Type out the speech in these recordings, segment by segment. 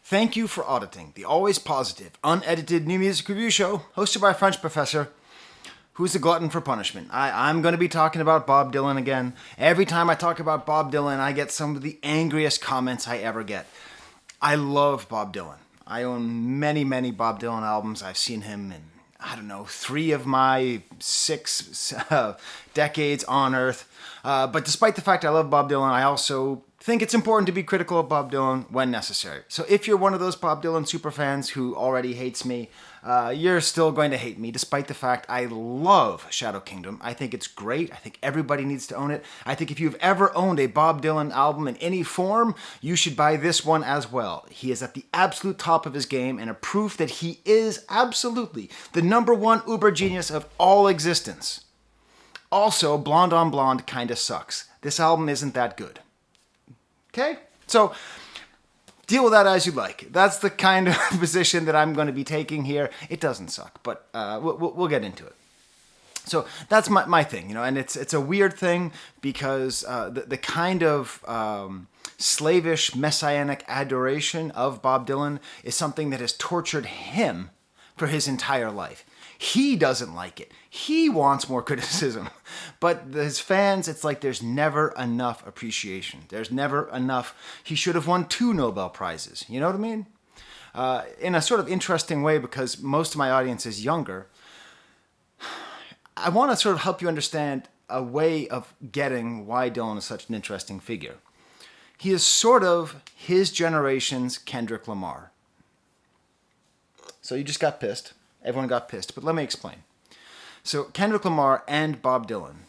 Thank you for auditing the always positive, unedited new music review show hosted by a French professor who's a glutton for punishment. I'm going to be talking about Bob Dylan again. Every time I talk about Bob Dylan, I get some of the angriest comments I ever get. I love Bob Dylan. I own many, many Bob Dylan albums. I've seen him in, 3 of my 6 decades on Earth. But despite the fact I love Bob Dylan, I also think it's important to be critical of Bob Dylan when necessary. So if you're one of those Bob Dylan superfans who already hates me, you're still going to hate me, despite the fact I love Shadow Kingdom. I think it's great. I think everybody needs to own it. I think if you've ever owned a Bob Dylan album in any form, you should buy this one as well. He is at the absolute top of his game and a proof that he is absolutely the number one uber genius of all existence. Also, Blonde on Blonde kinda sucks. This album isn't that good. Okay? So, deal with that as you like. That's the kind of position that I'm going to be taking here. It doesn't suck, but we'll get into it. So that's my thing, and it's a weird thing because the kind of slavish messianic adoration of Bob Dylan is something that has tortured him for his entire life. He doesn't like it. He wants more criticism. But his fans, it's like there's never enough appreciation. There's never enough. He should have won 2 Nobel Prizes. You know what I mean? In a sort of interesting way, because most of my audience is younger, I want to sort of help you understand a way of getting why Dylan is such an interesting figure. He is sort of his generation's Kendrick Lamar. So you just got pissed. Everyone got pissed, but let me explain. So Kendrick Lamar and Bob Dylan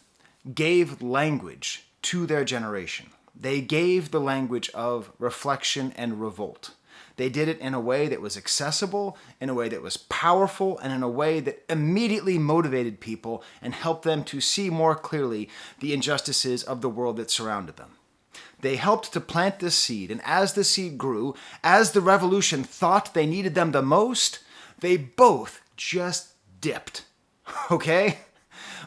gave language to their generation. They gave the language of reflection and revolt. They did it in a way that was accessible, in a way that was powerful, and in a way that immediately motivated people and helped them to see more clearly the injustices of the world that surrounded them. They helped to plant this seed, and as the seed grew, as the revolution thought they needed them the most, they both just dipped, okay?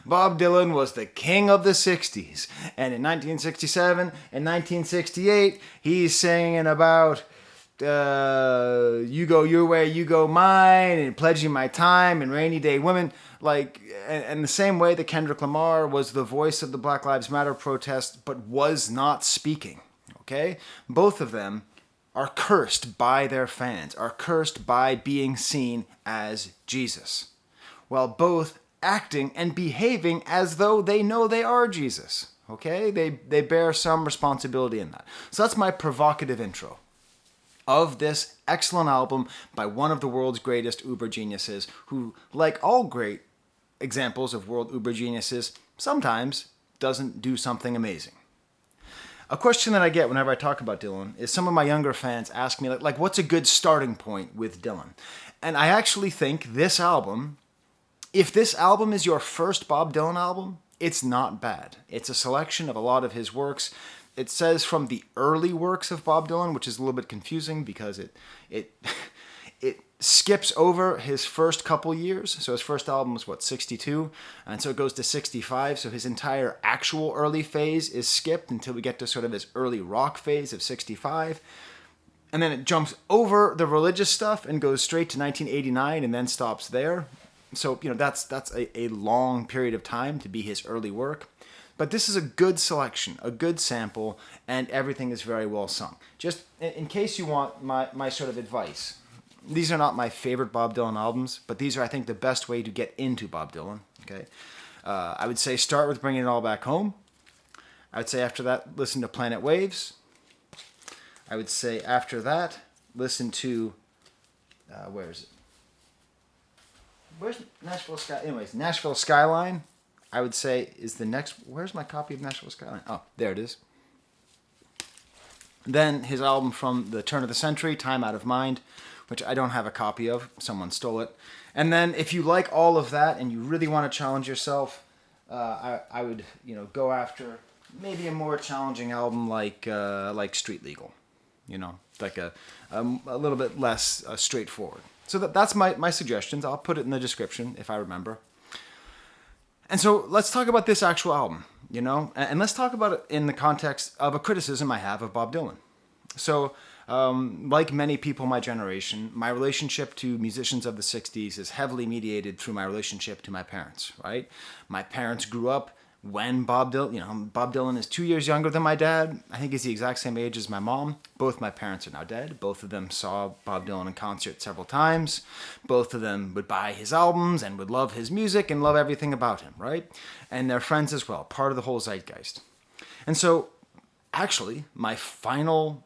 Bob Dylan was the king of the 60s, and in 1967 and 1968, he's singing about you go your way, you go mine, and pledging my time, and rainy day women, and the same way that Kendrick Lamar was the voice of the Black Lives Matter protest, but was not speaking, okay? Both of them are cursed by their fans, are cursed by being seen as Jesus, while both acting and behaving as though they know they are Jesus, okay? They bear some responsibility in that. So that's my provocative intro of this excellent album by one of the world's greatest uber geniuses who, like all great examples of world uber geniuses, sometimes doesn't do something amazing. A question that I get whenever I talk about Dylan is some of my younger fans ask me, what's a good starting point with Dylan? And I actually think this album, if this album is your first Bob Dylan album, it's not bad. It's a selection of a lot of his works. It says from the early works of Bob Dylan, which is a little bit confusing because it skips over his first couple years. So his first album was, 62? And so it goes to 65. So his entire actual early phase is skipped until we get to sort of his early rock phase of 65. And then it jumps over the religious stuff and goes straight to 1989 and then stops there. So, that's a long period of time to be his early work. But this is a good selection, a good sample, and everything is very well sung. Just in case you want my sort of advice, these are not my favorite Bob Dylan albums, but these are, I think, the best way to get into Bob Dylan. Okay, I would say start with Bringing It All Back Home. I would say after that, listen to Planet Waves. I would say after that, listen to, where is it? Where's Nashville Sky? Anyways, Nashville Skyline, I would say is the next. Where's my copy of Nashville Skyline? Oh, there it is. Then his album from the turn of the century, Time Out of Mind, which I don't have a copy of. Someone stole it. And then if you like all of that and you really want to challenge yourself, I would go after maybe a more challenging album like Street Legal. Like a little bit less straightforward. So that's my suggestions. I'll put it in the description if I remember. And so let's talk about this actual album, and let's talk about it in the context of a criticism I have of Bob Dylan. So Like many people my generation, my relationship to musicians of the 60s is heavily mediated through my relationship to my parents, right? My parents grew up when Bob Dylan is 2 years younger than my dad. I think he's the exact same age as my mom. Both my parents are now dead. Both of them saw Bob Dylan in concert several times. Both of them would buy his albums and would love his music and love everything about him, right? And they're friends as well, part of the whole zeitgeist. And so, actually, my final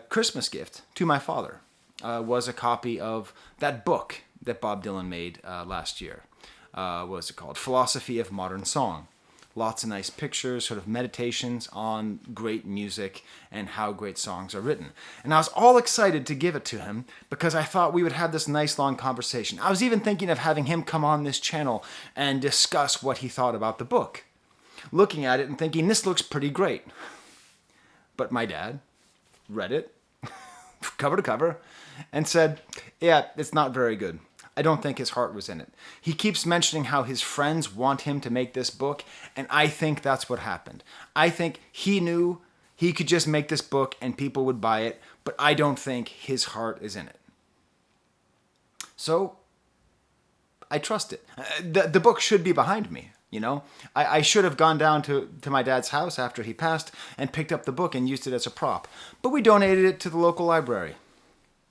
Christmas gift to my father was a copy of that book that Bob Dylan made last year. What was it called? Philosophy of Modern Song. Lots of nice pictures, sort of meditations on great music and how great songs are written. And I was all excited to give it to him because I thought we would have this nice long conversation. I was even thinking of having him come on this channel and discuss what he thought about the book. Looking at it and thinking, this looks pretty great. But my dad read it, cover to cover, and said, yeah, it's not very good. I don't think his heart was in it. He keeps mentioning how his friends want him to make this book, and I think that's what happened. I think he knew he could just make this book and people would buy it, but I don't think his heart is in it. So, I trust it. The book should be behind me, you know? I should have gone down to my dad's house after he passed and picked up the book and used it as a prop. But we donated it to the local library.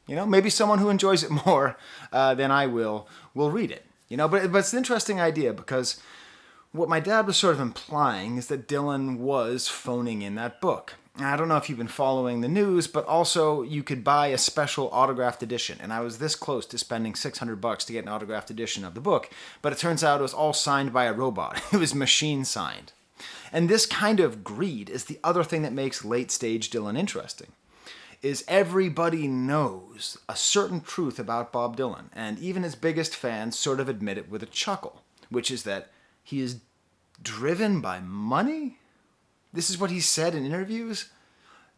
You know, maybe someone who enjoys it more than I will read it. You know, but it's an interesting idea because what my dad was sort of implying is that Dylan was phoning in that book. I don't know if you've been following the news, but also you could buy a special autographed edition. And I was this close to spending $600 to get an autographed edition of the book. But it turns out it was all signed by a robot. It was machine signed. And this kind of greed is the other thing that makes late stage Dylan interesting. Is everybody knows a certain truth about Bob Dylan, and even his biggest fans sort of admit it with a chuckle, which is that he is driven by money? This is what he said in interviews?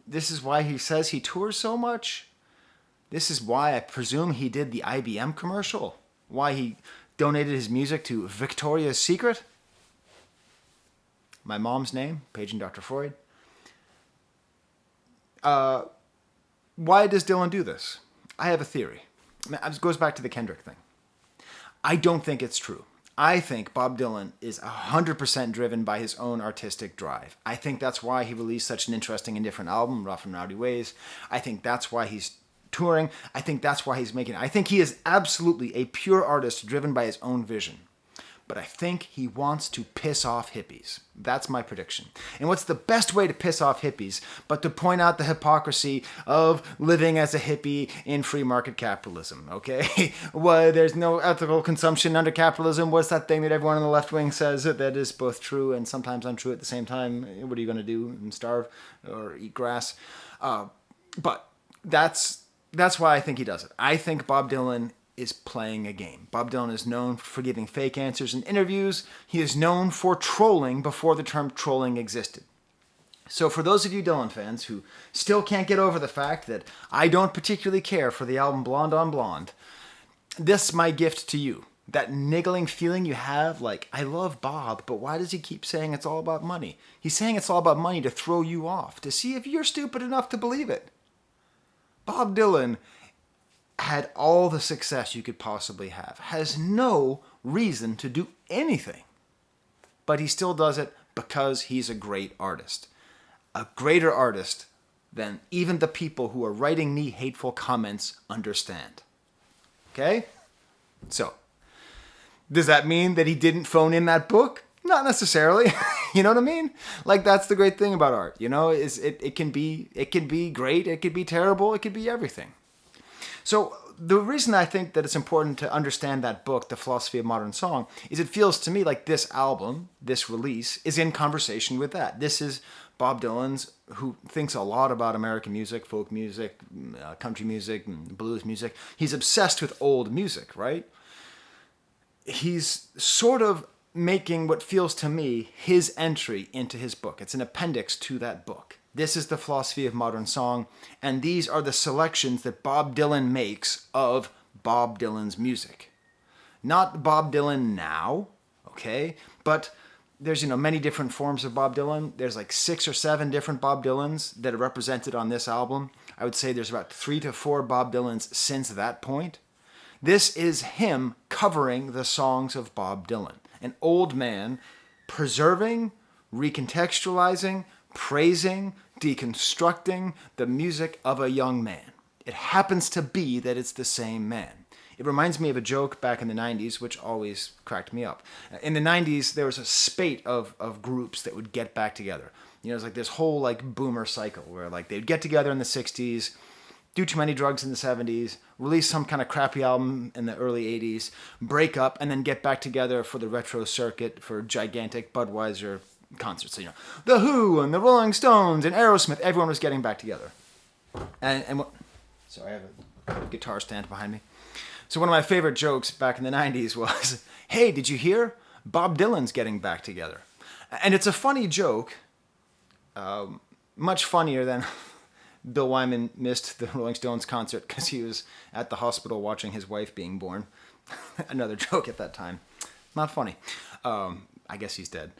This is why he says he tours so much? This is why I presume he did the IBM commercial? Why he donated his music to Victoria's Secret? My mom's name, paging Dr. Freud. Why does Dylan do this? I have a theory. It goes back to the Kendrick thing. I don't think it's true. I think Bob Dylan is 100% driven by his own artistic drive. I think that's why he released such an interesting and different album, Rough and Rowdy Ways. I think that's why he's touring. I think that's why he's making it. I think he is absolutely a pure artist driven by his own vision. But I think he wants to piss off hippies. That's my prediction. And what's the best way to piss off hippies but to point out the hypocrisy of living as a hippie in free market capitalism, okay? Well, there's no ethical consumption under capitalism. What's that thing that everyone on the left wing says that is both true and sometimes untrue at the same time? What are you going to do? Starve or eat grass? But that's why I think he does it. I think Bob Dylan is playing a game. Bob Dylan is known for giving fake answers in interviews. He is known for trolling before the term trolling existed. So for those of you Dylan fans who still can't get over the fact that I don't particularly care for the album Blonde on Blonde, this is my gift to you. That niggling feeling you have, like, I love Bob, but why does he keep saying it's all about money? He's saying it's all about money to throw you off, to see if you're stupid enough to believe it. Bob Dylan had all the success you could possibly have, has no reason to do anything. But he still does it because he's a great artist. A greater artist than even the people who are writing me hateful comments understand. Okay? So, does that mean that he didn't phone in that book? Not necessarily. You know what I mean? Like, that's the great thing about art. You know, it can be great, it could be terrible, it could be everything. So the reason I think that it's important to understand that book, The Philosophy of Modern Song, is it feels to me like this album, this release, is in conversation with that. This is Bob Dylan's, who thinks a lot about American music, folk music, country music, blues music. He's obsessed with old music, right? He's sort of making what feels to me his entry into his book. It's an appendix to that book. This is the Philosophy of Modern Song, and these are the selections that Bob Dylan makes of Bob Dylan's music. Not Bob Dylan now, okay? But there's, many different forms of Bob Dylan. There's like 6 or 7 different Bob Dylans that are represented on this album. I would say there's about 3 to 4 Bob Dylans since that point. This is him covering the songs of Bob Dylan. An old man preserving, recontextualizing, praising, deconstructing the music of a young man. It happens to be that it's the same man. It reminds me of a joke back in the 90s, which always cracked me up. In the 90s, there was a spate of groups that would get back together. You know, it was like this whole like boomer cycle where like they'd get together in the 60s, do too many drugs in the 70s, release some kind of crappy album in the early 80s, break up, and then get back together for the retro circuit for gigantic Budweiser concerts. So, you know, The Who and the Rolling Stones and Aerosmith, everyone was getting back together. Sorry, I have a guitar stand behind me. So one of my favorite jokes back in the 90s was, hey, did you hear? Bob Dylan's getting back together. And it's a funny joke, much funnier than Bill Wyman missed the Rolling Stones concert because he was at the hospital watching his wife being born. Another joke at that time. Not funny. I guess he's dead.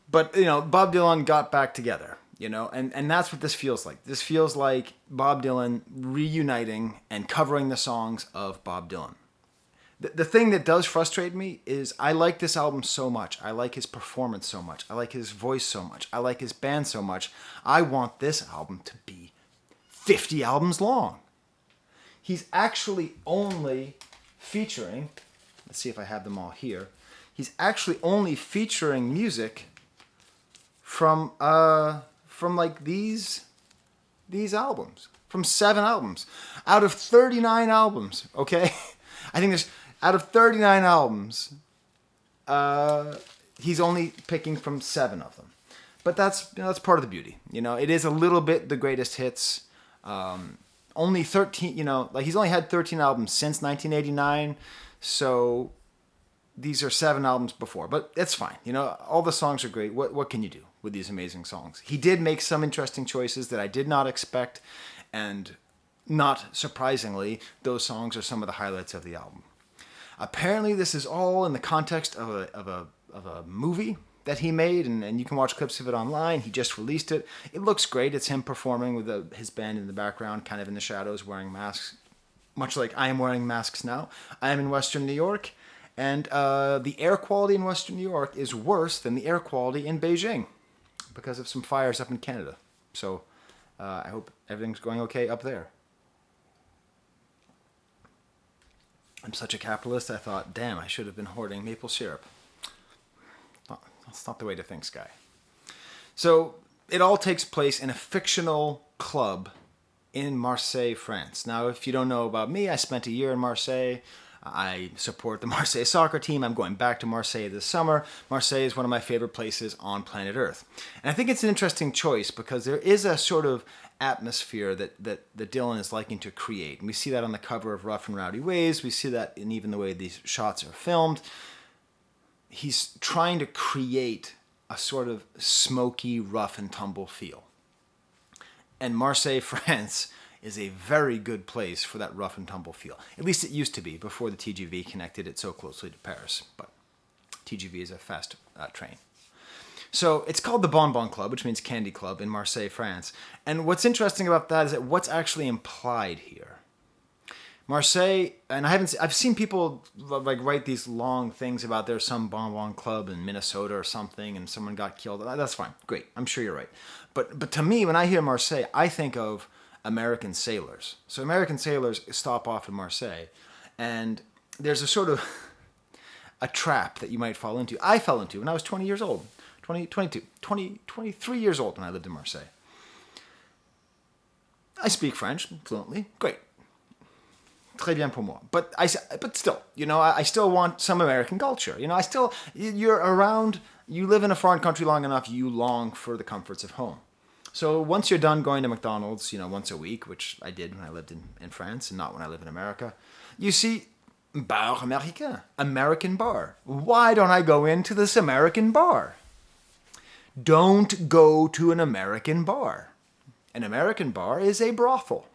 But, you know, Bob Dylan got back together, you know, and that's what this feels like. This feels like Bob Dylan reuniting and covering the songs of Bob Dylan. The thing that does frustrate me is I like this album so much. I like his performance so much. I like his voice so much. I like his band so much. I want this album to be 50 albums long. He's actually only featuring, let's see if I have them all here. He's actually only featuring music from like these albums, from 7 albums out of 39 albums. Okay, I think there's out of 39 albums, he's only picking from 7 of them. But that's, you know, that's part of the beauty. You know, it is a little bit the greatest hits. Only 13, you know, like he's only had 13 albums since 1989, so these are 7 albums before, but it's fine. You know, all the songs are great. What can you do with these amazing songs? He did make some interesting choices that I did not expect, and not surprisingly, those songs are some of the highlights of the album. Apparently, this is all in the context of a movie that he made, and you can watch clips of it online. He just released it. It looks great. It's him performing with his band in the background, kind of in the shadows, wearing masks, much like I am wearing masks now. I am in Western New York, and the air quality in Western New York is worse than the air quality in Beijing because of some fires up in Canada. So I hope everything's going okay up there. I'm such a capitalist, I thought, damn, I should have been hoarding maple syrup. That's not the way to think, Skye. So it all takes place in a fictional club in Marseille, France. Now, if you don't know about me, I spent a year in Marseille. I support the Marseille soccer team. I'm going back to Marseille this summer. Marseille is one of my favorite places on planet Earth. And I think it's an interesting choice because there is a sort of atmosphere that Dylan is liking to create. And we see that on the cover of Rough and Rowdy Ways. We see that in even the way these shots are filmed. He's trying to create a sort of smoky, rough and tumble feel. And Marseille, France is a very good place for that rough and tumble feel. At least it used to be before the TGV connected it so closely to Paris. But TGV is a fast train. So it's called the Bon Bon Club, which means Candy Club, in Marseille, France. And what's interesting about that is that what's actually implied here. Marseille, and I've seen people like write these long things about there's some Bon Bon Club in Minnesota or something, and someone got killed. That's fine, great. I'm sure you're right. But to me, when I hear Marseille, I think of American sailors. So American sailors stop off in Marseille, and there's a sort of a trap that you might fall into. I fell into when I was 20 years old, 23 years old when I lived in Marseille. I speak French fluently, great. Très bien pour moi. But still, you know, I still want some American culture. You know, you live in a foreign country long enough, you long for the comforts of home. So once you're done going to McDonald's, you know, once a week, which I did when I lived in France and not when I live in America, you see bar américain, American bar. Why don't I go into this American bar? Don't go to an American bar. An American bar is a brothel.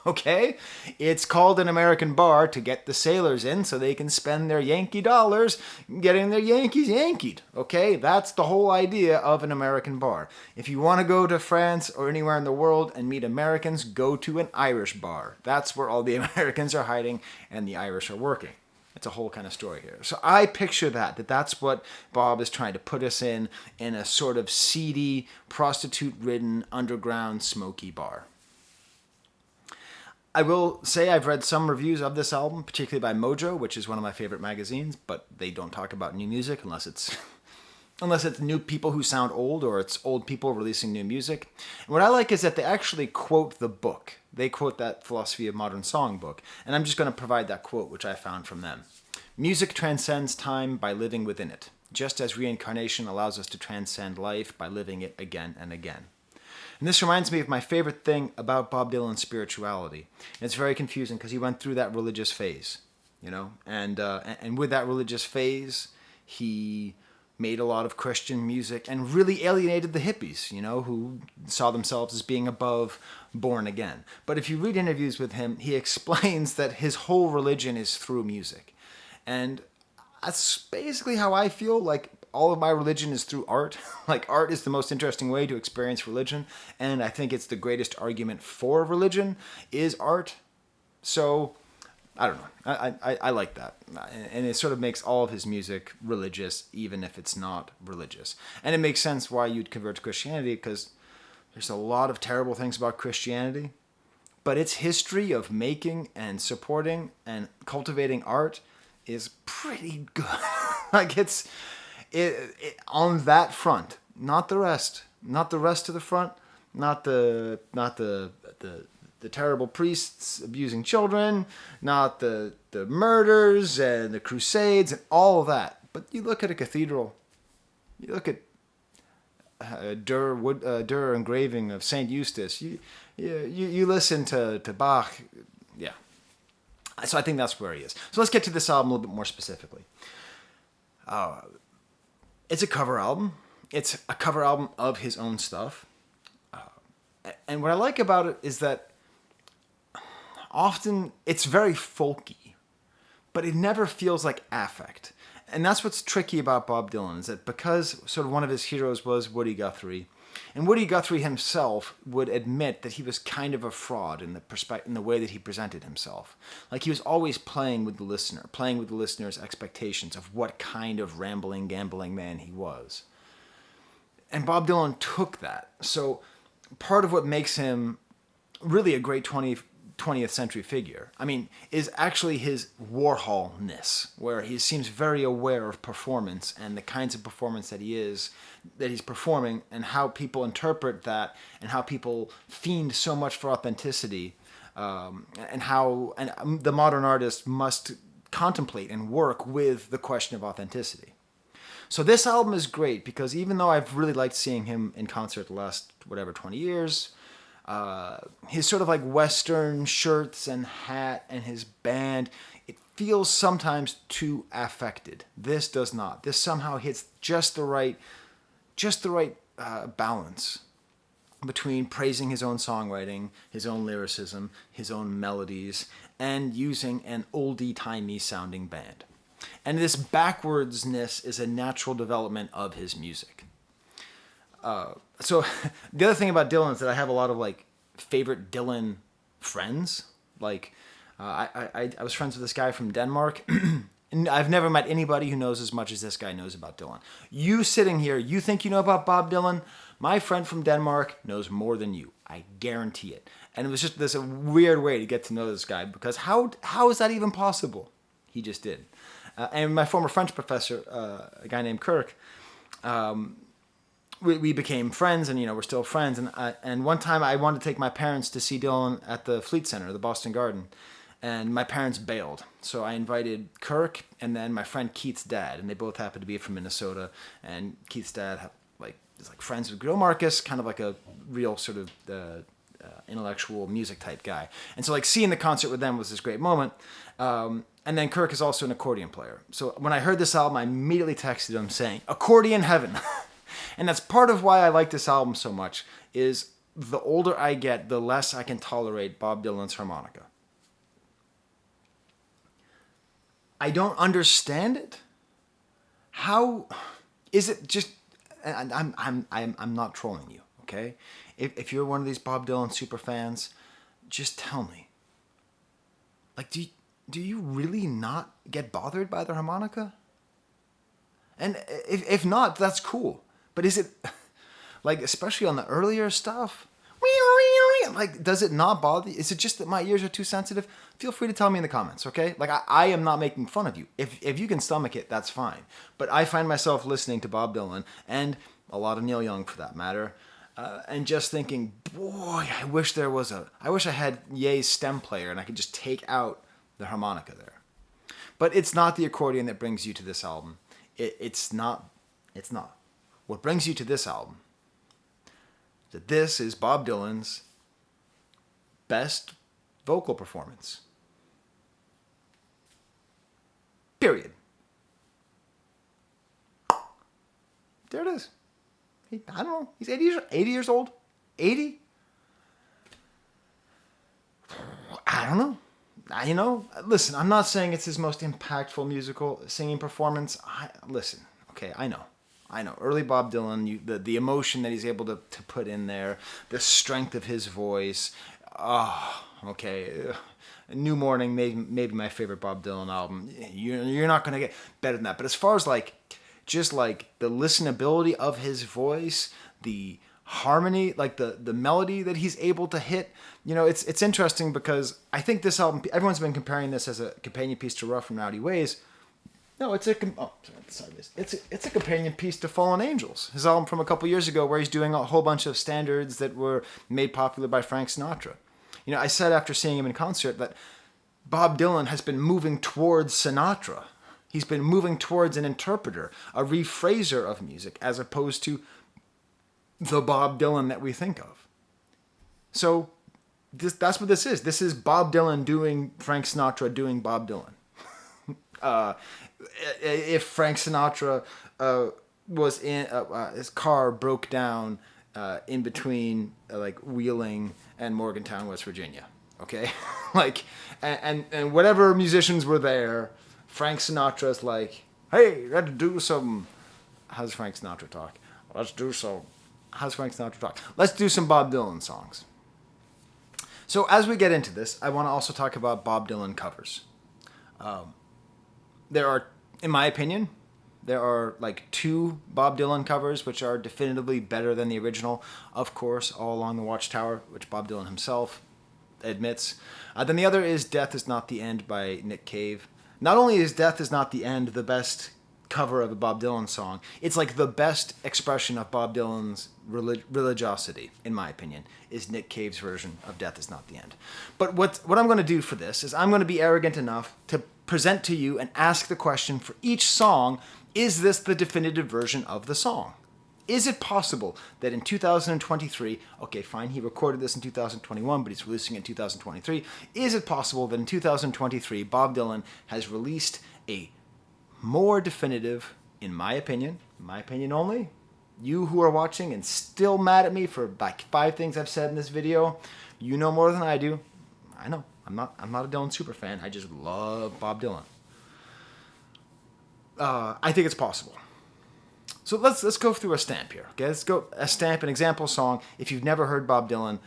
Okay? It's called an American bar to get the sailors in so they can spend their Yankee dollars getting their Yankees yankied. Okay? That's the whole idea of an American bar. If you want to go to France or anywhere in the world and meet Americans, go to an Irish bar. That's where all the Americans are hiding and the Irish are working. It's a whole kind of story here. So I picture that's what Bob is trying to put us in a sort of seedy, prostitute-ridden, underground, smoky bar. I will say I've read some reviews of this album, particularly by Mojo, which is one of my favorite magazines, but they don't talk about new music unless it's new people who sound old or it's old people releasing new music. And what I like is that they actually quote the book. They quote that Philosophy of Modern Song book. And I'm just going to provide that quote, which I found from them. Music transcends time by living within it, just as reincarnation allows us to transcend life by living it again and again. And this reminds me of my favorite thing about Bob Dylan's spirituality. And it's very confusing because he went through that religious phase, you know? And with that religious phase, he made a lot of Christian music and really alienated the hippies, you know, who saw themselves as being above born again. But if you read interviews with him, he explains that his whole religion is through music. And that's basically how I feel. Like, all of my religion is through art. Like, art is the most interesting way to experience religion. And I think it's the greatest argument for religion is art. So I don't know. I like that. And it sort of makes all of his music religious, even if it's not religious. And it makes sense why you'd convert to Christianity, because there's a lot of terrible things about Christianity. But its history of making and supporting and cultivating art is pretty good. Like, it on that front, not the rest. Not the rest of the front. Not the terrible priests abusing children, not the murders and the crusades and all of that. But you look at a cathedral, you look at a Dur engraving of Saint Eustace, you listen to Bach, yeah. So I think that's where he is. So let's get to this album a little bit more specifically. It's a cover album. It's a cover album of his own stuff. And what I like about it is that often it's very folky, but it never feels like affect. And that's what's tricky about Bob Dylan, is that because sort of one of his heroes was Woody Guthrie, and Woody Guthrie himself would admit that he was kind of a fraud in the way that he presented himself. Like, he was always playing with the listener's expectations of what kind of rambling, gambling man he was. And Bob Dylan took that. So part of what makes him really a great 20th century figure, I mean, is actually his Warhol-ness, where he seems very aware of performance and the kinds of performance that he's performing, and how people interpret that, and how people fiend so much for authenticity, and how the modern artist must contemplate and work with the question of authenticity. So this album is great because even though I've really liked seeing him in concert the last, 20 years, his sort of like Western shirts and hat and his band, it feels sometimes too affected. This does not. This somehow hits just the right balance between praising his own songwriting, his own lyricism, his own melodies, and using an oldie-timey sounding band. And this backwardsness is a natural development of his music. So the other thing about Dylan is that I have a lot of like favorite Dylan friends. Like I was friends with this guy from Denmark, and I've never met anybody who knows as much as this guy knows about Dylan. You sitting here, you think you know about Bob Dylan? My friend from Denmark knows more than you. I guarantee it. And it was just this a weird way to get to know this guy, because how is that even possible? He just did. And my former French professor, a guy named Kirk, we became friends, and we're still friends. And one time I wanted to take my parents to see Dylan at the Fleet Center, the Boston Garden, and my parents bailed. So I invited Kirk and then my friend Keith's dad, and they both happened to be from Minnesota. And Keith's dad is like friends with Grill Marcus, kind of like a real sort of intellectual music type guy. And so like seeing the concert with them was this great moment. And then Kirk is also an accordion player. So when I heard this album, I immediately texted him saying, "Accordion heaven." And that's part of why I like this album so much, is the older I get, the less I can tolerate Bob Dylan's harmonica. I don't understand it. How is it just? And I'm not trolling you, okay? If you're one of these Bob Dylan super fans, just tell me. Like, do you really not get bothered by the harmonica? And if not, that's cool. But is it, like, especially on the earlier stuff, like, does it not bother you? Is it just that my ears are too sensitive? Feel free to tell me in the comments, okay? Like, I am not making fun of you. If you can stomach it, that's fine. But I find myself listening to Bob Dylan, and a lot of Neil Young for that matter, and just thinking, boy, I wish I had Ye's stem player and I could just take out the harmonica there. But it's not the accordion that brings you to this album. It's not. What brings you to this album is that this is Bob Dylan's best vocal performance. Period. There it is. I don't know. He's 80 years old. 80? I don't know. Listen, I'm not saying it's his most impactful musical singing performance. Listen, okay, I know. Early Bob Dylan, the emotion that he's able to put in there, the strength of his voice. Oh, okay. New Morning, maybe my favorite Bob Dylan album. You're not going to get better than that. But as far as just the listenability of his voice, the harmony, the melody that he's able to hit, it's interesting because I think this album, everyone's been comparing this as a companion piece to Rough and Rowdy Ways. No, it's a companion piece to Fallen Angels, his album from a couple years ago, where he's doing a whole bunch of standards that were made popular by Frank Sinatra. I said after seeing him in concert that Bob Dylan has been moving towards Sinatra. He's been moving towards an interpreter, a rephraser of music, as opposed to the Bob Dylan that we think of. So that's what this is. This is Bob Dylan doing Frank Sinatra doing Bob Dylan. If Frank Sinatra was in his car broke down in between Wheeling and Morgantown, West Virginia, okay, and whatever musicians were there, Frank Sinatra's like, hey, let's do some. How's Frank Sinatra talk? How's Frank Sinatra talk? Let's do some Bob Dylan songs. So as we get into this, I want to also talk about Bob Dylan covers. There are, in my opinion, two Bob Dylan covers which are definitively better than the original. Of course, All Along the Watchtower, which Bob Dylan himself admits. Then the other is Death Is Not the End by Nick Cave. Not only is Death Is Not the End the best cover of a Bob Dylan song, it's the best expression of Bob Dylan's religiosity, in my opinion, is Nick Cave's version of Death Is Not the End. But what I'm going to do for this is I'm going to be arrogant enough to present to you and ask the question for each song, is this the definitive version of the song? Is it possible that in 2023, okay, fine, he recorded this in 2021, but he's releasing it in 2023. Is it possible that in 2023, Bob Dylan has released a more definitive, in my opinion only, you who are watching and still mad at me for 5 things I've said in this video, you know more than I do. I know, I'm not a Dylan super fan, I just love Bob Dylan. I think it's possible. So let's go through a stamp here. Okay, let's go a stamp, an example song. If you've never heard Bob Dylan,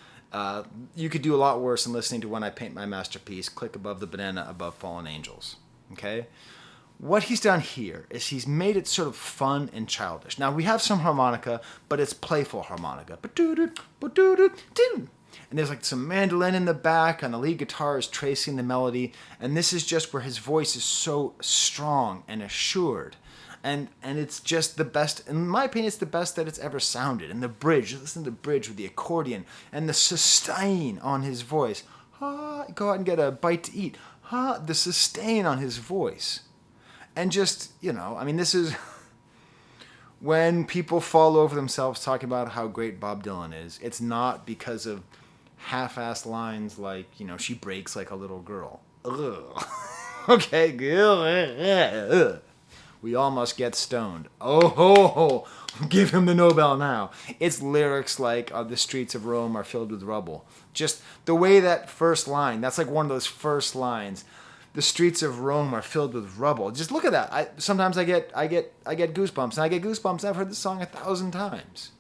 you could do a lot worse than listening to When I Paint My Masterpiece, Click Above the Banana Above Fallen Angels. Okay? What he's done here is he's made it sort of fun and childish. Now, we have some harmonica, but it's playful harmonica. And there's some mandolin in the back, and the lead guitar is tracing the melody. And this is just where his voice is so strong and assured. And it's just the best, in my opinion, it's the best that it's ever sounded. And the bridge, listen to the bridge with the accordion and the sustain on his voice. Go out and get a bite to eat. The sustain on his voice. And just, this is when people fall over themselves talking about how great Bob Dylan is. It's not because of half-assed lines like, she breaks like a little girl. Ugh. Okay, good. We all must get stoned. Oh ho ho! Give him the Nobel now. It's lyrics like the streets of Rome are filled with rubble. Just the way that first line, that's like one of those first lines. The streets of Rome are filled with rubble. Just look at that. Sometimes I get goosebumps, and I get goosebumps. I've heard this song 1,000 times.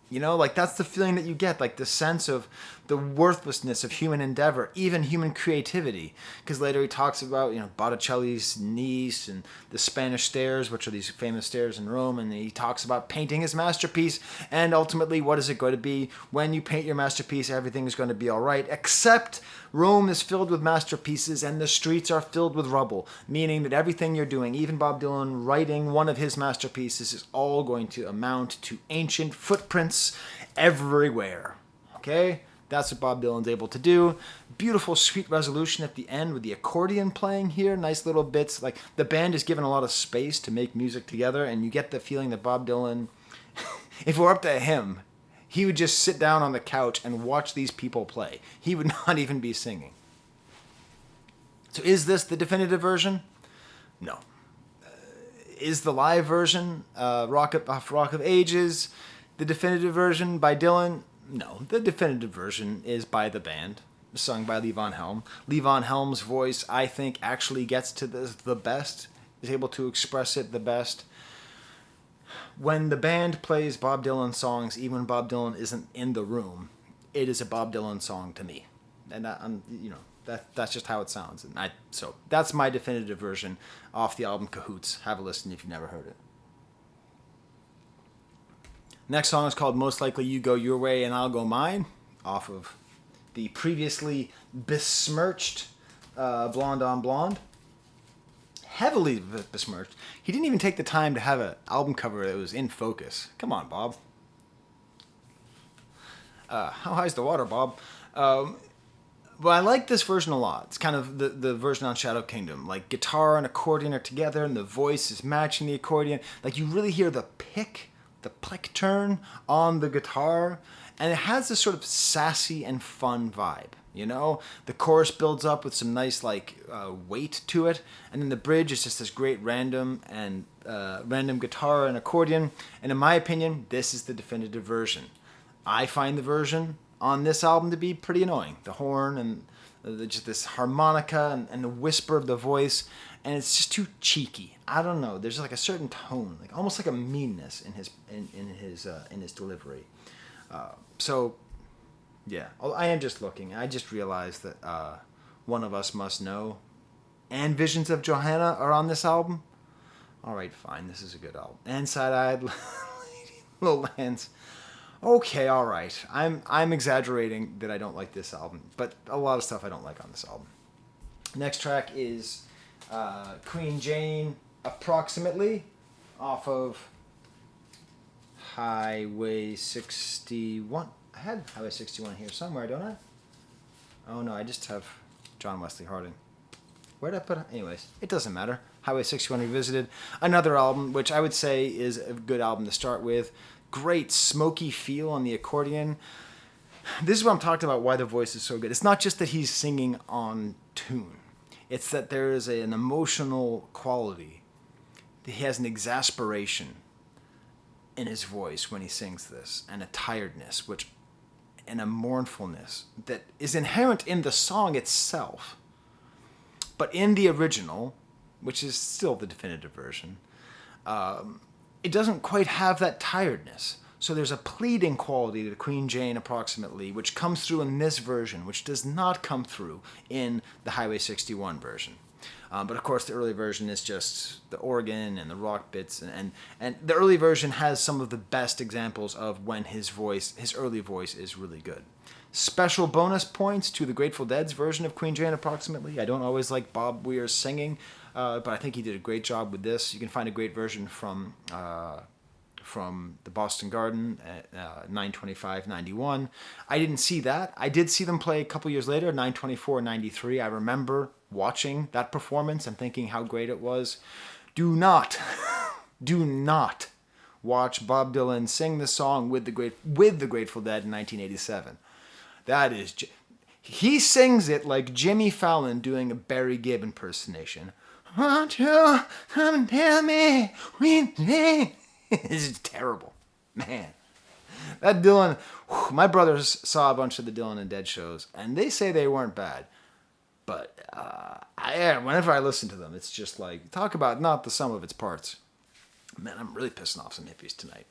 You know, like that's the feeling that you get, like the sense of the worthlessness of human endeavor, even human creativity. Because later he talks about, Botticelli's niece and the Spanish stairs, which are these famous stairs in Rome, and he talks about painting his masterpiece. And ultimately, what is it going to be? When you paint your masterpiece, everything is going to be all right, except Rome is filled with masterpieces and the streets are filled with rubble, meaning that everything you're doing, even Bob Dylan writing one of his masterpieces, is all going to amount to ancient footprints everywhere. Okay? That's what Bob Dylan's able to do. Beautiful, sweet resolution at the end with the accordion playing here. Nice little bits. Like, the band is given a lot of space to make music together, and you get the feeling that Bob Dylan, if it were up to him, he would just sit down on the couch and watch these people play. He would not even be singing. So is this the definitive version? No. Is the live version, Rock of Ages, the definitive version by Dylan? No. The definitive version is by the band, sung by Levon Helm. Levon Helm's voice, I think, actually gets to the best, is able to express it the best. When the band plays Bob Dylan songs, even when Bob Dylan isn't in the room, it is a Bob Dylan song to me, and that's just how it sounds. And so that's my definitive version off the album Cahoots. Have a listen if you've never heard it. Next song is called Most Likely You Go Your Way and I'll Go Mine, off of the previously besmirched Blonde on Blonde. Heavily besmirched. He didn't even take the time to have an album cover that was in focus. Come on, Bob. How high's the water, Bob? But I like this version a lot. It's kind of the version on Shadow Kingdom. Like, guitar and accordion are together, and the voice is matching the accordion. Like, you really hear the plick turn on the guitar, and it has this sort of sassy and fun vibe. The chorus builds up with some nice weight to it, and then the bridge is just this great random guitar and accordion. And in my opinion, this is the definitive version. I find the version on this album to be pretty annoying. The horn and just this harmonica and the whisper of the voice, and it's just too cheeky. I don't know. There's like a certain tone, like almost like a meanness in his delivery. So. Yeah, I am just looking. I just realized that One of Us Must Know and Visions of Johanna are on this album. All right, fine. This is a good album. And Side-Eyed Little Lands. Okay, all right. I'm exaggerating that I don't like this album, but a lot of stuff I don't like on this album. Next track is Queen Jane, Approximately, off of Highway 61. I had Highway 61 here somewhere, don't I? Oh no, I just have John Wesley Harding. Where did I put it? Anyways, it doesn't matter. Highway 61 Revisited. Another album, which I would say is a good album to start with. Great smoky feel on the accordion. This is what I'm talking about, why the voice is so good. It's not just that he's singing on tune. It's that there is an emotional quality. He has an exasperation in his voice when he sings this, and a tiredness, and a mournfulness that is inherent in the song itself. But in the original, which is still the definitive version, it doesn't quite have that tiredness. So there's a pleading quality to Queen Jane Approximately, which comes through in this version, which does not come through in the Highway 61 version. But of course, the early version is just the organ and the rock bits, and the early version has some of the best examples of when his early voice is really good. Special bonus points to the Grateful Dead's version of Queen Jane Approximately. I don't always like Bob Weir's singing, but I think he did a great job with this. You can find a great version from the Boston Garden at 9/25/91. I didn't see that. I did see them play a couple years later, 9/24/93. I remember watching that performance and thinking how great it was. Do not watch Bob Dylan sing the song with the Grateful Dead in 1987. He sings it like Jimmy Fallon doing a Barry Gibb impersonation. Won't you come and tell me we need? This is terrible, man. That Dylan, my brothers saw a bunch of the Dylan and Dead shows, and they say they weren't bad. But whenever I listen to them, it's just like, talk about not the sum of its parts. Man, I'm really pissing off some hippies tonight.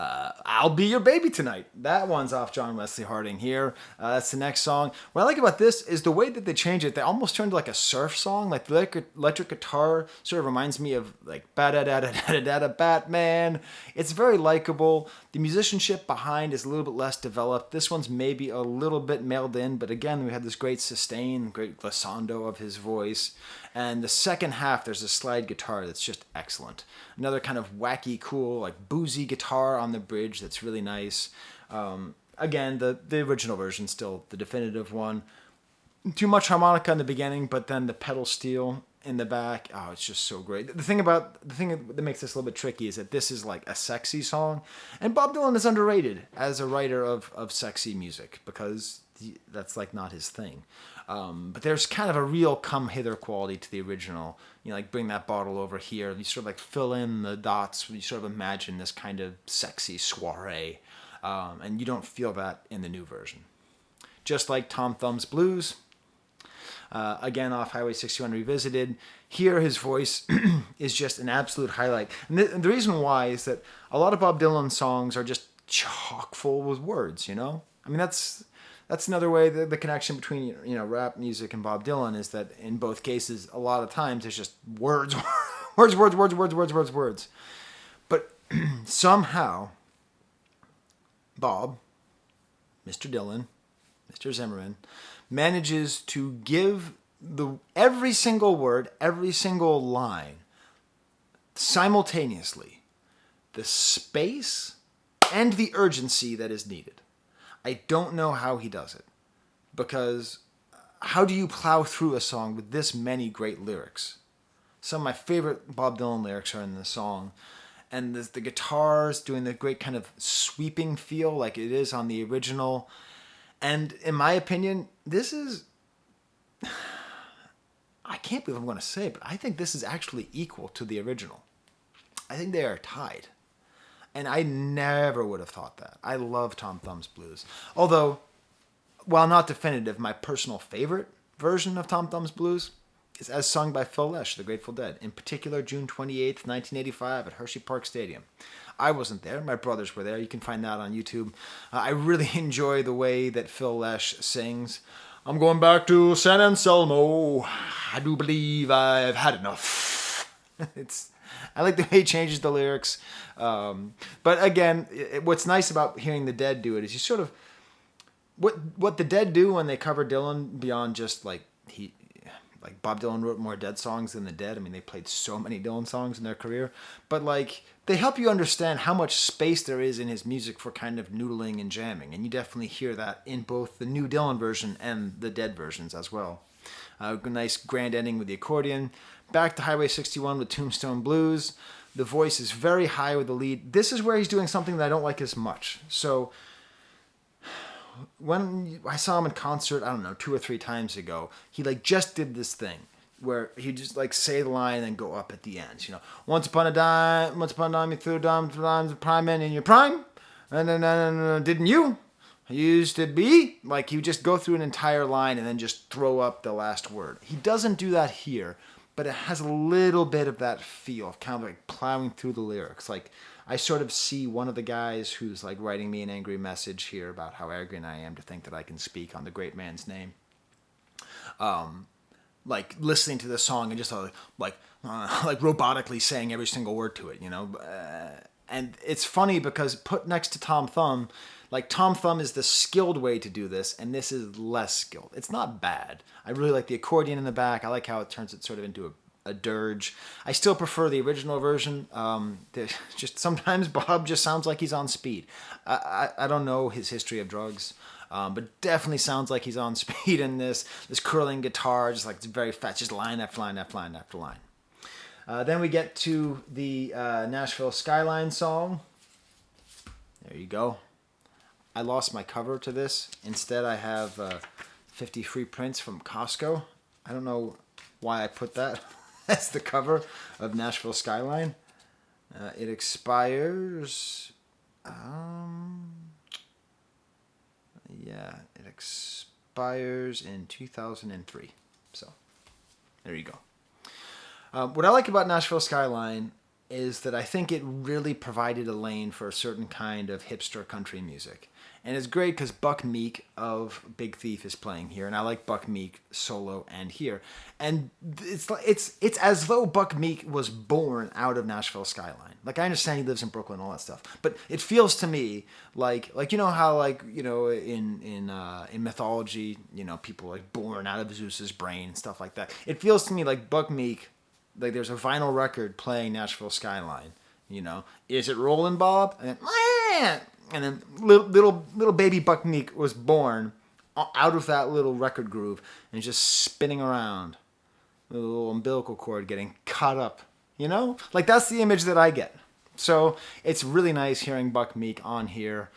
I'll Be Your Baby Tonight. That one's off John Wesley Harding here. That's the next song. What I like about this is the way that they change it. They almost turned like a surf song. Like the electric guitar sort of reminds me of like ba-da-da-da-da-da-da Batman. It's very likable. The musicianship behind is a little bit less developed. This one's maybe a little bit mailed in, but again, we had this great sustain, great glissando of his voice. And the second half, there's a slide guitar that's just excellent. Another kind of wacky, cool, like boozy guitar on the bridge that's really nice. Again, the original version still the definitive one. Too much harmonica in the beginning, but then the pedal steel in the back. Oh, it's just so great. The thing that makes this a little bit tricky is that this is like a sexy song, and Bob Dylan is underrated as a writer of sexy music because that's like not his thing. But there's kind of a real come hither quality to the original. You know, like bring that bottle over here. You sort of like fill in the dots. You sort of imagine this kind of sexy soiree. And you don't feel that in the new version. Just like Tom Thumb's Blues, again off Highway 61 Revisited. Here his voice is just an absolute highlight. And the reason why is that a lot of Bob Dylan songs are just chock full with words, you know? I mean, that's another way, the connection between, you know, rap music and Bob Dylan is that in both cases, a lot of times it's just words, words. But somehow, Bob, Mr. Dylan, Mr. Zimmerman, manages to give every single word, every single line, simultaneously, the space and the urgency that is needed. I don't know how he does it, because how do you plow through a song with this many great lyrics? Some of my favorite Bob Dylan lyrics are in the song, and the guitars doing the great kind of sweeping feel like it is on the original. And in my opinion, this is, I can't believe I'm going to say it, but I think this is actually equal to the original. I think they are tied. And I never would have thought that. I love Tom Thumb's Blues. Although, while not definitive, my personal favorite version of Tom Thumb's Blues is as sung by Phil Lesh, the Grateful Dead. In particular, June 28th, 1985 at Hershey Park Stadium. I wasn't there. My brothers were there. You can find that on YouTube. I really enjoy the way that Phil Lesh sings. I'm going back to San Anselmo. I do believe I've had enough. I like the way he changes the lyrics. But again, what's nice about hearing the Dead do it is you sort of... What the Dead do when they cover Dylan beyond just like Bob Dylan wrote more Dead songs than the Dead. I mean, they played so many Dylan songs in their career. But like, they help you understand how much space there is in his music for kind of noodling and jamming. And you definitely hear that in both the new Dylan version and the Dead versions as well. A nice grand ending with the accordion. Back to Highway 61 with Tombstone Blues. The voice is very high with the lead. This is where he's doing something that I don't like as much. So when I saw him in concert, I don't know, 2 or 3 times ago, he like just did this thing where he just like say the line and then go up at the end. You know, once upon a time, you threw a dime to prime men in your prime, and then didn't you? Used to be like he would just go through an entire line and then just throw up the last word. He doesn't do that here, but it has a little bit of that feel of kind of like plowing through the lyrics. Like I sort of see one of the guys who's like writing me an angry message here about how arrogant I am to think that I can speak on the great man's name. Like listening to the song and just like robotically saying every single word to it, you know. And it's funny because put next to Tom Thumb, like Tom Thumb is the skilled way to do this, and this is less skilled. It's not bad. I really like the accordion in the back. I like how it turns it sort of into a dirge. I still prefer the original version. Just sometimes Bob just sounds like he's on speed. I don't know his history of drugs, but definitely sounds like he's on speed in this curling guitar, just like it's very fast, just line after line after line after line. Then we get to the Nashville Skyline song. There you go. I lost my cover to this. Instead, I have 50 free prints from Costco. I don't know why I put that. That's the cover of Nashville Skyline. It expires. It expires in 2003. So, there you go. What I like about Nashville Skyline is that I think it really provided a lane for a certain kind of hipster country music. And it's great because Buck Meek of Big Thief is playing here, and I like Buck Meek solo and here. And it's as though Buck Meek was born out of Nashville Skyline. Like, I understand he lives in Brooklyn and all that stuff, but it feels to me like you know how in mythology, people like born out of Zeus's brain and stuff like that. It feels to me like Buck Meek, like there's a vinyl record playing Nashville Skyline. Is it rolling, Bob? And then little baby Buck Meek was born out of that little record groove and just spinning around, the little umbilical cord getting caught up. Like that's the image that I get. So it's really nice hearing Buck Meek on here.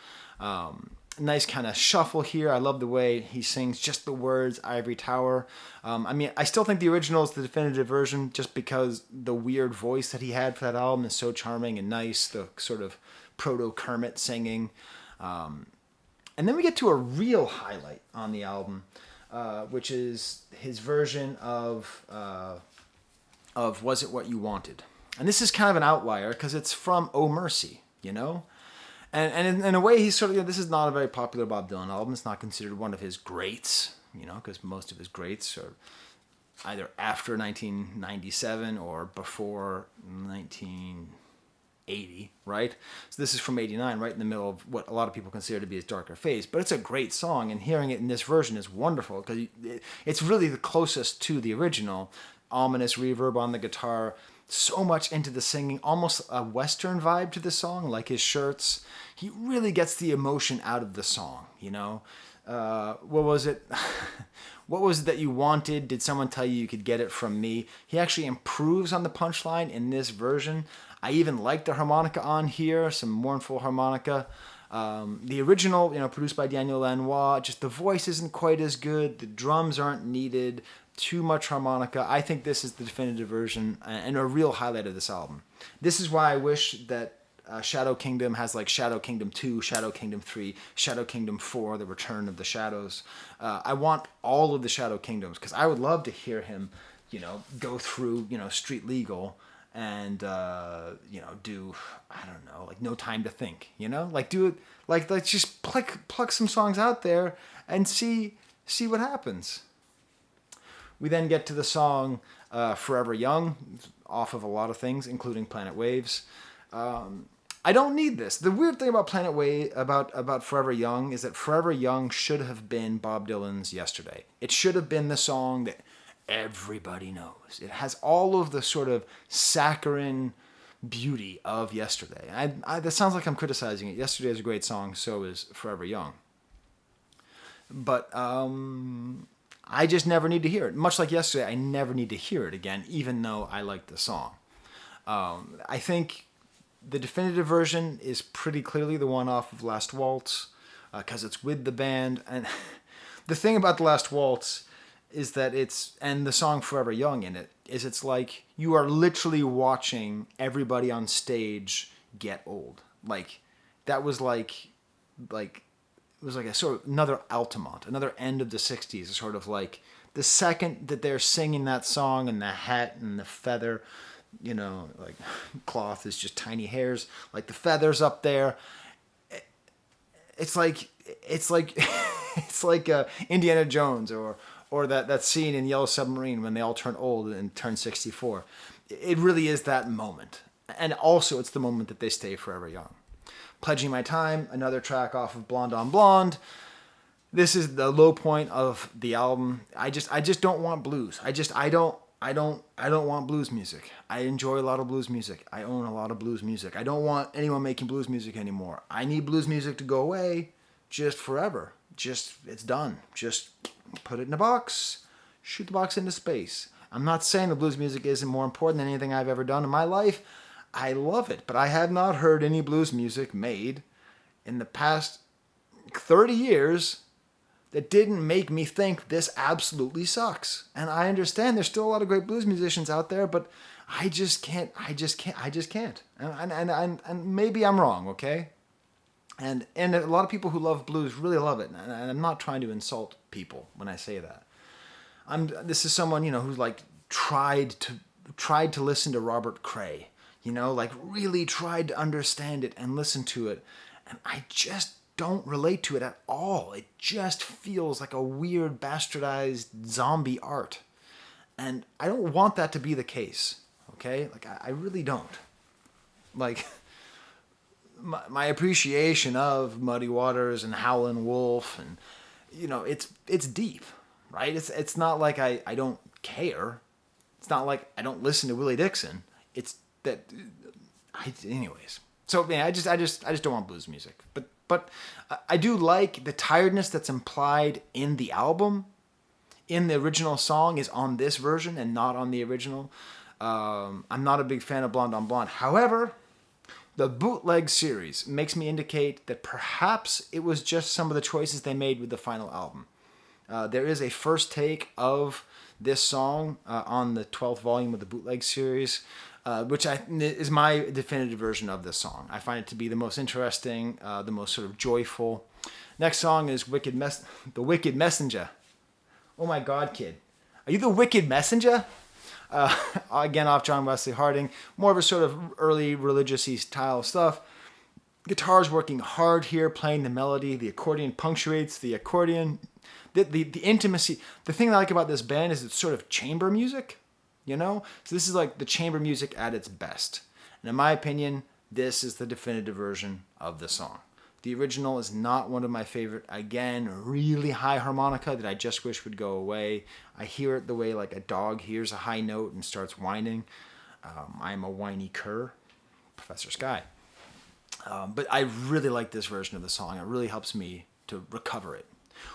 Nice kind of shuffle here. I love the way he sings just the words Ivory Tower. I still think the original is the definitive version just because the weird voice that he had for that album is so charming and nice. The sort of proto-Kermit singing. And then we get to a real highlight on the album, which is his version of Was It What You Wanted? And this is kind of an outlier because it's from Oh Mercy, And in a way, he's sort of, this is not a very popular Bob Dylan album. It's not considered one of his greats, because most of his greats are either after 1997 or before 1980, right? So this is from 89, right in the middle of what a lot of people consider to be his darker phase. But it's a great song, and hearing it in this version is wonderful because it's really the closest to the original. Ominous reverb on the guitar, so much into the singing, almost a Western vibe to the song, like his shirts. He really gets the emotion out of the song, What was it? What was it that you wanted? Did someone tell you could get it from me? He actually improves on the punchline in this version. I even like the harmonica on here, some mournful harmonica. The original, produced by Daniel Lanois, just the voice isn't quite as good. The drums aren't needed. Too much harmonica. I think this is the definitive version and a real highlight of this album. This is why I wish that Shadow Kingdom has like Shadow Kingdom 2, Shadow Kingdom 3, Shadow Kingdom 4, The Return of the Shadows. I want all of the Shadow Kingdoms because I would love to hear him, go through, Street Legal and, do, I don't know, like No Time to Think, like do it, like let's just pluck some songs out there and see what happens. We then get to the song Forever Young, off of a lot of things, including Planet Waves. I don't need this. The weird thing about about Forever Young is that Forever Young should have been Bob Dylan's Yesterday. It should have been the song that everybody knows. It has all of the sort of saccharine beauty of Yesterday. That sounds like I'm criticizing it. Yesterday is a great song, so is Forever Young. But I just never need to hear it. Much like Yesterday, I never need to hear it again, even though I like the song. I think the definitive version is pretty clearly the one off of Last Waltz, because it's with the band. And the thing about the Last Waltz is that and the song Forever Young in it, is it's like you are literally watching everybody on stage get old. Like, that was like it was like a sort of another Altamont, another end of the 60s, sort of like the second that they're singing that song and the hat and the feather, like cloth is just tiny hairs, like the feathers up there. It's like Indiana Jones or that scene in Yellow Submarine when they all turn old and turn 64. It really is that moment. And also it's the moment that they stay forever young. Pledging My Time, another track off of Blonde on Blonde. This is the low point of the album. I just don't want blues. I don't want blues music. I enjoy a lot of blues music. I own a lot of blues music. I don't want anyone making blues music anymore. I need blues music to go away just forever. It's done. Just put it in a box, shoot the box into space. I'm not saying the blues music isn't more important than anything I've ever done in my life. I love it, but I have not heard any blues music made in the past 30 years that didn't make me think this absolutely sucks. And I understand there's still a lot of great blues musicians out there, but I just can't. And maybe I'm wrong, okay? And a lot of people who love blues really love it. And I'm not trying to insult people when I say that. This is someone, who's like tried to listen to Robert Cray, like really tried to understand it and listen to it. And I just don't relate to it at all. It just feels like a weird bastardized zombie art. And I don't want that to be the case. Okay? Like I really don't. Like my appreciation of Muddy Waters and Howlin' Wolf and it's deep, right? It's not like I don't care. It's not like I don't listen to Willie Dixon. It's that anyways. So yeah, I just don't want blues music. But I do like the tiredness that's implied in the album. In the original song is on this version and not on the original. I'm not a big fan of Blonde on Blonde. However, the bootleg series makes me indicate that perhaps it was just some of the choices they made with the final album. There is a first take of this song on the 12th volume of the bootleg series, which is my definitive version of this song. I find it to be the most interesting, the most sort of joyful. Next song is The Wicked Messenger. Oh my God, kid. Are you the Wicked Messenger? Again, off John Wesley Harding. More of a sort of early religious-y style stuff. Guitar's working hard here, playing the melody. The accordion punctuates the accordion. The intimacy. The thing I like about this band is it's sort of chamber music, So this is like the chamber music at its best. And in my opinion, this is the definitive version of the song. The original is not one of my favorite. Again, really high harmonica that I just wish would go away. I hear it the way like a dog hears a high note and starts whining. I'm a whiny cur, Professor Skye. But I really like this version of the song. It really helps me to recover it.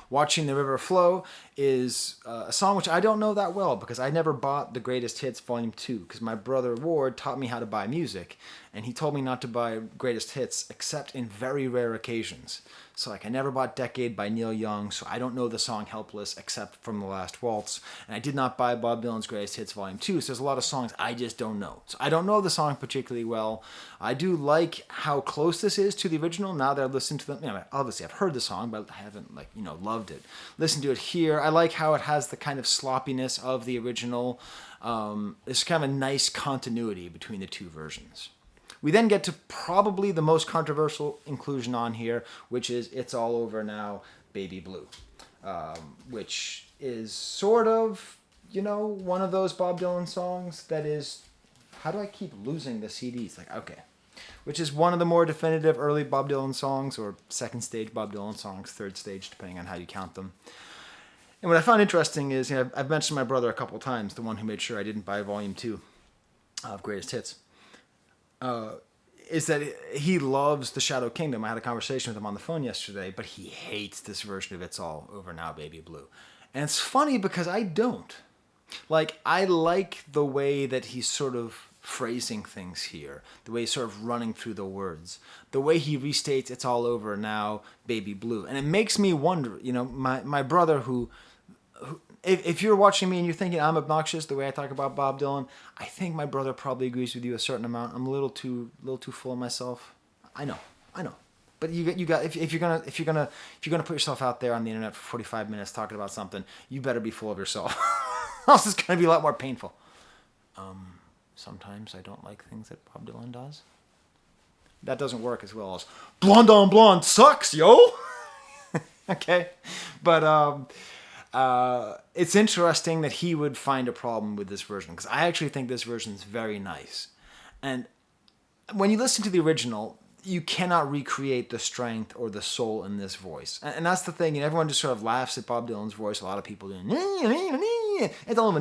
Watching the River Flow is a song which I don't know that well because I never bought the Greatest Hits Volume 2 because my brother Ward taught me how to buy music and he told me not to buy Greatest Hits except in very rare occasions. So like I never bought Decade by Neil Young, so I don't know the song Helpless except from The Last Waltz. And I did not buy Bob Dylan's Greatest Hits Volume 2, so there's a lot of songs I just don't know. So I don't know the song particularly well. I do like how close this is to the original now that I've listened to them. Obviously I've heard the song, but I haven't loved it. Listen to it here. I like how it has the kind of sloppiness of the original. There's kind of a nice continuity between the two versions. We then get to probably the most controversial inclusion on here, which is It's All Over Now, Baby Blue, which is sort of, one of those Bob Dylan songs that is, how do I keep losing the CDs? Which is one of the more definitive early Bob Dylan songs, or second stage Bob Dylan songs, third stage, depending on how you count them. And what I found interesting is, I've mentioned my brother a couple times, the one who made sure I didn't buy Volume 2 of Greatest Hits. Is that he loves The Shadow Kingdom. I had a conversation with him on the phone yesterday, but he hates this version of It's All Over Now, Baby Blue. And it's funny because I don't. I like the way that he's sort of phrasing things here, the way he's sort of running through the words, the way he restates It's All Over Now, Baby Blue. And it makes me wonder, my brother who if you're watching me and you're thinking I'm obnoxious the way I talk about Bob Dylan, I think my brother probably agrees with you a certain amount. I'm a little too full of myself. I know. But you got if you're gonna put yourself out there on the internet for 45 minutes talking about something, you better be full of yourself. Else it's gonna be a lot more painful. Sometimes I don't like things that Bob Dylan does. That doesn't work as well as Blonde on Blonde sucks, yo. Okay, but it's interesting that he would find a problem with this version because I actually think this version is very nice. And when you listen to the original, you cannot recreate the strength or the soul in this voice. And that's the thing. Everyone just sort of laughs at Bob Dylan's voice. A lot of people do. It's all I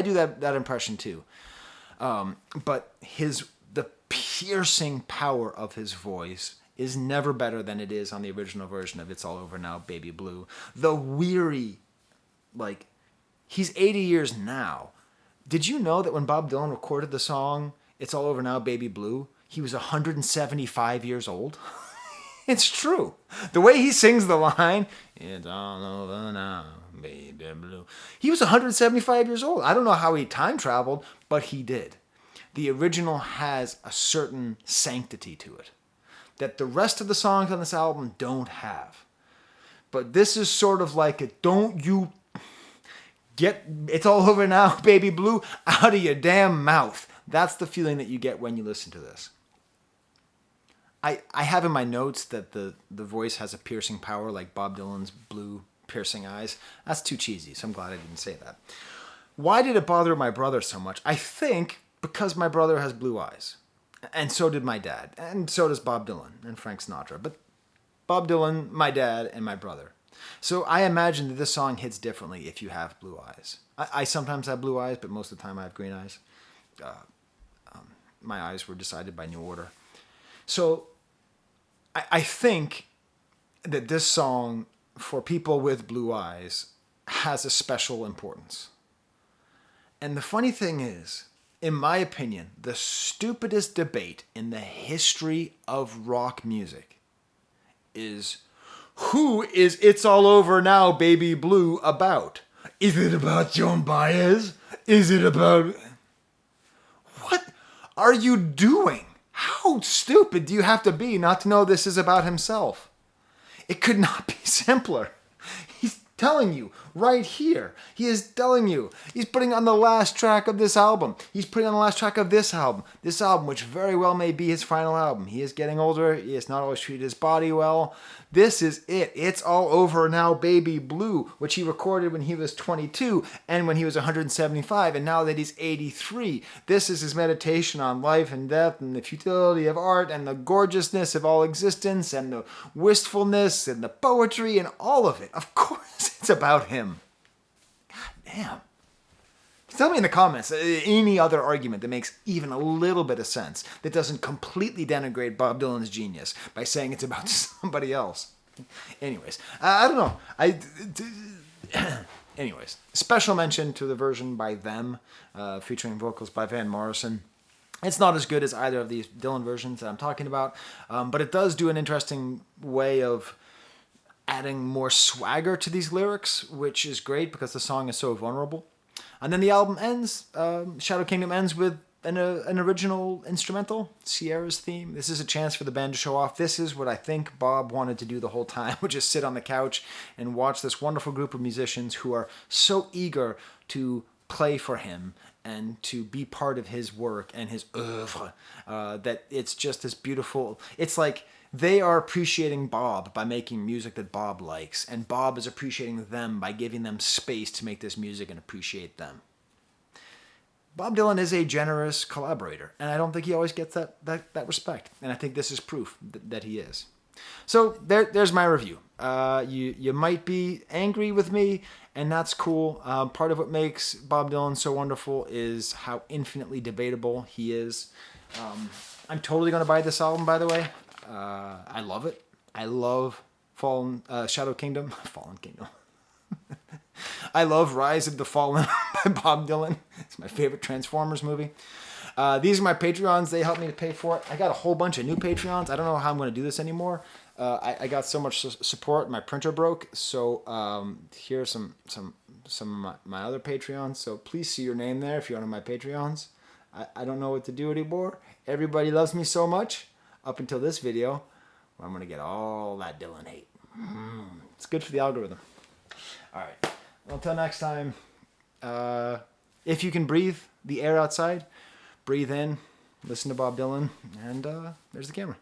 do that impression too. But the piercing power of his voice is never better than it is on the original version of It's All Over Now, Baby Blue. The weary, he's 80 years now. Did you know that when Bob Dylan recorded the song It's All Over Now, Baby Blue, he was 175 years old? It's true. The way he sings the line, it's all over now, baby blue. He was 175 years old. I don't know how he time traveled, but he did. The original has a certain sanctity to it that the rest of the songs on this album don't have. But this is sort of like a don't you get it's all over now, baby blue, out of your damn mouth. That's the feeling that you get when you listen to this. I have in my notes that the voice has a piercing power like Bob Dylan's blue piercing eyes. That's too cheesy, so I'm glad I didn't say that. Why did it bother my brother so much? I think because my brother has blue eyes. And so did my dad. And so does Bob Dylan and Frank Sinatra. But Bob Dylan, my dad, and my brother. So I imagine that this song hits differently if you have blue eyes. I sometimes have blue eyes, but most of the time I have green eyes. My eyes were decided by New Order. So I think that this song, for people with blue eyes, has a special importance. And the funny thing is, in my opinion, the stupidest debate in the history of rock music is, who is It's All Over Now, Baby Blue about? Is it about Joan Baez? Is it about... What are you doing? How stupid do you have to be not to know this is about himself? It could not be simpler. He's telling you right here. He is telling you. He's putting on the last track of this album. He's putting on the last track of this album. This album, which very well may be his final album. He is getting older. He has not always treated his body well. This is it. It's All Over Now, Baby Blue, which he recorded when he was 22 and when he was 175, and now that he's 83. This is his meditation on life and death and the futility of art and the gorgeousness of all existence and the wistfulness and the poetry and all of it. Of course it's about him. God damn. Tell me in the comments any other argument that makes even a little bit of sense, that doesn't completely denigrate Bob Dylan's genius by saying it's about somebody else. Anyways, I don't know. Anyways, special mention to the version by Them, featuring vocals by Van Morrison. It's not as good as either of these Dylan versions that I'm talking about, but it does do an interesting way of adding more swagger to these lyrics, which is great because the song is so vulnerable. And then the album ends, Shadow Kingdom ends with an original instrumental, Sierra's theme. This is a chance for the band to show off. This is what I think Bob wanted to do the whole time, which is sit on the couch and watch this wonderful group of musicians who are so eager to play for him and to be part of his work and his oeuvre, that it's just this beautiful... It's like they are appreciating Bob by making music that Bob likes, and Bob is appreciating them by giving them space to make this music and appreciate them. Bob Dylan is a generous collaborator, and I don't think he always gets that respect, and I think this is proof that he is. So there's my review. You might be angry with me, and that's cool. Part of what makes Bob Dylan so wonderful is how infinitely debatable he is. I'm totally going to buy this album, by the way. I love it. I love Shadow Kingdom. Fallen Kingdom. I love Rise of the Fallen by Bob Dylan. It's my favorite Transformers movie. These are my Patreons. They help me to pay for it. I got a whole bunch of new Patreons. I don't know how I'm going to do this anymore. I got so much support. My printer broke. So here's some of my other Patreons. So please see your name there if you're one of my Patreons. I don't know what to do anymore. Everybody loves me so much. Up until this video, where I'm going to get all that Dylan hate. It's good for the algorithm. All right. Well, until next time, if you can breathe the air outside, breathe in, listen to Bob Dylan, and there's the camera.